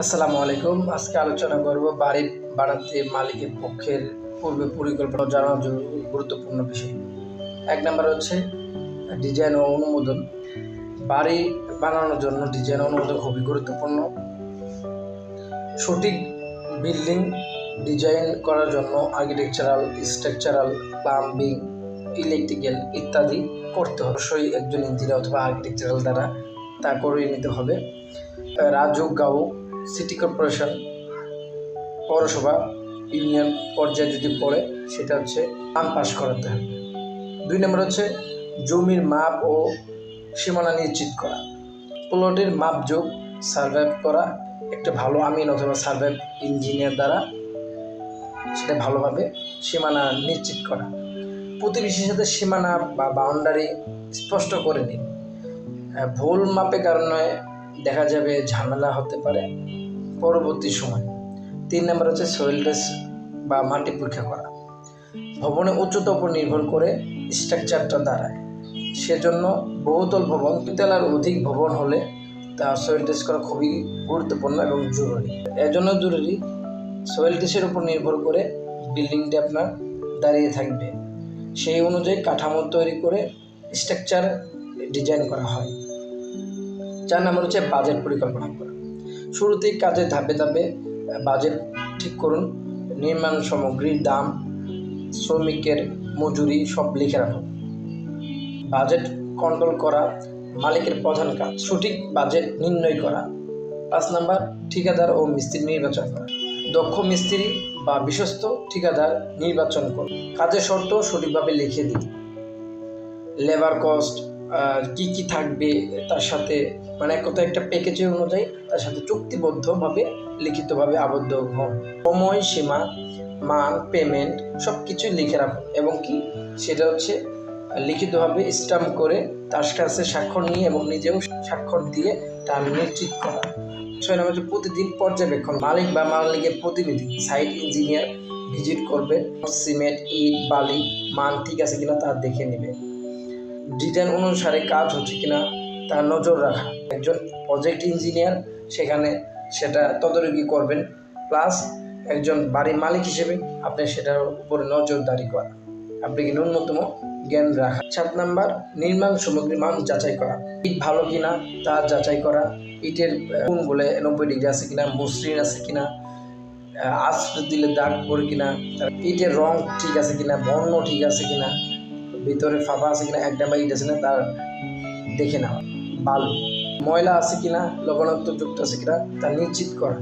আসসালামু আলাইকুম। আজকে আলোচনা করব বাড়ি বানাতে মালিকের পক্ষের পূর্বে পরিকল্পনা জানার জন্য গুরুত্বপূর্ণ বিষয়। ১ নাম্বার হচ্ছে ডিজাইন ও অনুমোদন। বাড়ি বানানোর জন্য ডিজাইন অনুমোদন খুবই গুরুত্বপূর্ণ। সঠিক বিল্ডিং ডিজাইন করার জন্য আর্কিটেকচারাল, স্ট্রাকচারাল, প্লাম্বিং, ইলেকট্রিক্যাল ইত্যাদি করতে হবে। অবশ্যই একজন ইঞ্জিনিয়ার অথবা আর্কিটেকচারাল দ্বারা তা করে নিতে হবে। রাজুক, সিটি কর্পোরেশন, পৌরসভা, ইউনিয়ন পর্যায়ে যদি পড়ে সেটা হচ্ছে প্ল্যান পাস করাতে হবে। ২ নম্বর হচ্ছে জমির মাপ ও সীমানা নিশ্চিত করা। প্লটের মাপযোগ সার্ভে করা একটা ভালো আমিন অথবা সার্ভে ইঞ্জিনিয়ার দ্বারা সেটা ভালোভাবে সীমানা নিশ্চিত করা। প্রতিবেশীর সাথে সীমানা বা বাউন্ডারি স্পষ্ট করে নিন। ভুল মাপের কারণে দেখা যাবে ঝামেলা হতে পারে পরবর্তী সময়। ৩ নম্বর হচ্ছে সয়েল টেস্ট বা মাটি পরীক্ষা করা। ভবনের উচ্চতার উপর নির্ভর করে স্ট্রাকচারটা দাঁড়ায়। সেজন্য বহুতল ভবন, তলার অধিক ভবন হলে তা সয়েল টেস্ট করা খুবই গুরুত্বপূর্ণ এবং জরুরি। এর জন্য জরুরি সয়েল টেস্টের উপর নির্ভর করে বিল্ডিংটি আপনার দাঁড়িয়ে থাকবে। সেই অনুযায়ী কাঠামো তৈরি করে স্ট্রাকচার ডিজাইন করা হয়। ৪ নম্বর হচ্ছে বাজেট পরিকল্পনা করা। শুরুতেই কাজের ধাপে ধাপে বাজেট ঠিক করুন। নির্মাণ সামগ্রীর দাম, শ্রমিকের মজুরি সব লিখে রাখুন। বাজেট কন্ট্রোল করা মালিকের প্রধান কাজ। সঠিক বাজেট নির্ণয় করা। ৫ নম্বর ঠিকাদার ও মিস্ত্রি নির্বাচন করা। দক্ষ মিস্ত্রি বা বিশ্বস্ত ঠিকাদার নির্বাচন করুন। কাজের শর্ত সঠিকভাবে লিখে দিন। লেবার কস্ট কি থাকবে তার সাথে, মানে কোথাও একটা প্যাকেজের অনুযায়ী তার সাথে চুক্তিবদ্ধভাবে লিখিতভাবে আবদ্ধ হন। সময় সীমা, মান, পেমেন্ট সব কিছু লিখে রাখুন এবং সেটা হচ্ছে লিখিতভাবে স্ট্যাম্প করে তার কাছে স্বাক্ষর নিয়ে এবং নিজেও স্বাক্ষর দিয়ে তা নিশ্চিত করা। ৬ নম্বর হচ্ছে প্রতিদিন পর্যবেক্ষণ। মালিক বা মালিকের প্রতিনিধি সাইট ইঞ্জিনিয়ার ভিজিট করবে। সিমেন্ট, ইট, বালি মান ঠিক আছে কিনা তা দেখে নেবে। ডিজাইন অনুসারে কাজ হচ্ছে কিনা তার নজর রাখা। একজন প্রজেক্ট ইঞ্জিনিয়ার সেখানে সেটা তদারকি করবেন, প্লাস একজন বাড়ির মালিক হিসেবে আপনি সেটার উপরে নজরদারি করা, আপনাকে ন্যূনতম জ্ঞান রাখা। ৭ নাম্বার নির্মাণ সামগ্রীর মান যাচাই করা। ইট ভালো কিনা তা যাচাই করা। ইটের কোণ বলে ৯০ ডিগ্রি আছে কিনা, মসৃণ আছে কিনা, আঁচড়ে দিলে দাগ পড়ে কিনা, ইটের রং ঠিক আছে কিনা, বর্ণ ঠিক আছে কিনা, ভিতরে ফাঁপা আছে কিনা, এক ডাবা ইট আছে কিনা তার দেখে নেওয়া। বালু ময়লা আছে কিনা, লবণাক্ত যুক্ত আছে কিনা তা নিশ্চিত করা।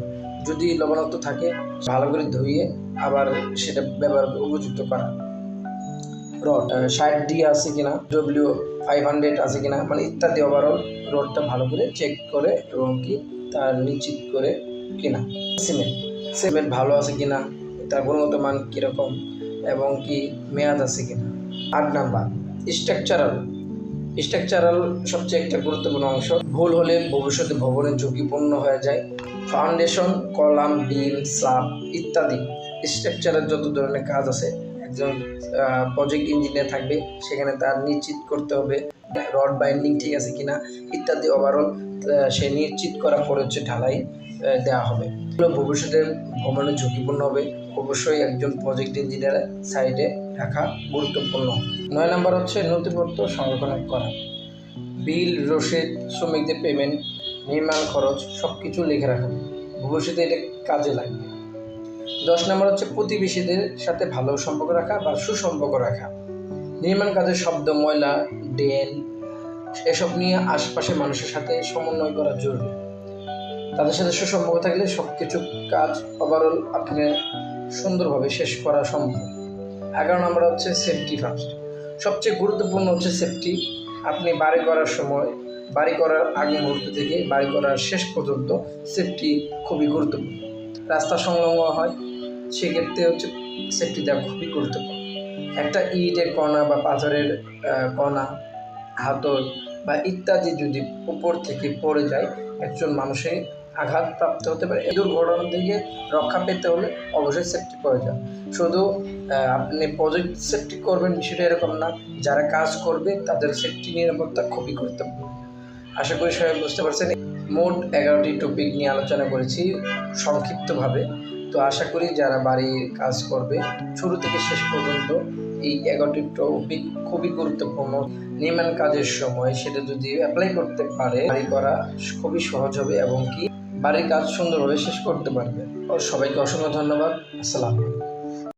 যদি লবণাক্ত থাকে ভালো করে ধুয়ে আবার সেটা ব্যবহার উপযুক্ত করা। রড ৬০D আছে কিনা, W500 আছে কিনা, মানে ইত্যাদি ওভারঅল রডটা ভালো করে চেক করে এবং তার নিশ্চিত করে কিনা। সিমেন্ট ভালো আছে কিনা, তার গুণগত মান কীরকম এবং মেয়াদ আছে কিনা। ৮ নাম্বার স্ট্রাকচারাল সবচেয়ে একটা গুরুত্বপূর্ণ অংশ। ভুল হলে ভবিষ্যতে ভবনের ঝুঁকিপূর্ণ হয়ে যায়। ফাউন্ডেশন, কলাম, বিম, স্ল্যাব ইত্যাদি স্ট্রাকচারের যত ধরনের কাজ আছে একজন প্রজেক্ট ইঞ্জিনিয়ার থাকবে, সেখানে তার নিশ্চিত করতে হবে রড বাইন্ডিং ঠিক আছে কিনা ইত্যাদি ওভারঅল সে নিশ্চিত করার পরে হচ্ছে ঢালাই দেওয়া হবে। ভবিষ্যতে ভবনের ঝুঁকিপূর্ণ হবে, অবশ্যই একজন প্রজেক্ট ইঞ্জিনিয়ার সাইডে রাখা গুরুত্বপূর্ণ। ৯ নম্বর হচ্ছে নথিপত্র সংরক্ষণ করা। বিল, রসিদ, শ্রমিকদের পেমেন্ট, নির্মাণ খরচ সব কিছু লিখে রাখা, ভবিষ্যতে এটা কাজে লাগবে। ১০ নম্বর হচ্ছে প্রতিবেশীদের সাথে ভালো সম্পর্ক রাখা বা সুসম্পর্ক রাখা। নির্মাণ কাজের শব্দ, ময়লা, ড্রেন এসব নিয়ে আশপাশের মানুষের সাথে সমন্বয় করা জরুরি। তাদের সাথে সুসম্পর্ক থাকলে সব কিছু কাজ ওভারঅল আপনি সুন্দরভাবে শেষ করা সম্ভব। ১১ নম্বর হচ্ছে সেফটি ফার্স্ট। সবচেয়ে গুরুত্বপূর্ণ হচ্ছে সেফটি। আপনি বাড়ি করার সময়, বাড়ি করার আগে মুহূর্ত থেকে বাড়ি করার শেষ পর্যন্ত সেফটি খুবই গুরুত্বপূর্ণ। রাস্তা সংলগ্ন হয়, সেক্ষেত্রে হচ্ছে সেফটি দেওয়া খুবই গুরুত্বপূর্ণ। একটা ইটের কণা বা পাথরের কণা, হাতল বা ইত্যাদি যদি উপর থেকে পড়ে যায় একজন মানুষের আঘাতপ্রাপ্ত হতে পারে। এই দুর্ঘটনা থেকে রক্ষা পেতে হলে অবশ্যই সেফটি প্রয়োজন। শুধু আপনি প্রজেক্ট সেফটি করবেন বিষয়টা এরকম না, যারা কাজ করবে তাদের সেফটি নিরাপত্তা খুবই গুরুত্বপূর্ণ। আশা করি সবাই বুঝতে পারছেন। মোট 11টি টপিক নিয়ে আলোচনা করেছি সংক্ষিপ্তভাবে। তো আশা করি যারা বাড়ির কাজ করবে শুরু থেকে শেষ পর্যন্ত এই 11টি টপিক খুবই গুরুত্বপূর্ণ। নির্মাণ কাজের সময় সেটা যদি অ্যাপ্লাই করতে পারে বাড়ি করা খুবই সহজ হবে এবং কি বাড়ির কাজ সুন্দরভাবে শেষ করতে পারবে। সবাইকে অসংখ্য ধন্যবাদ। আসসালামু আলাইকুম।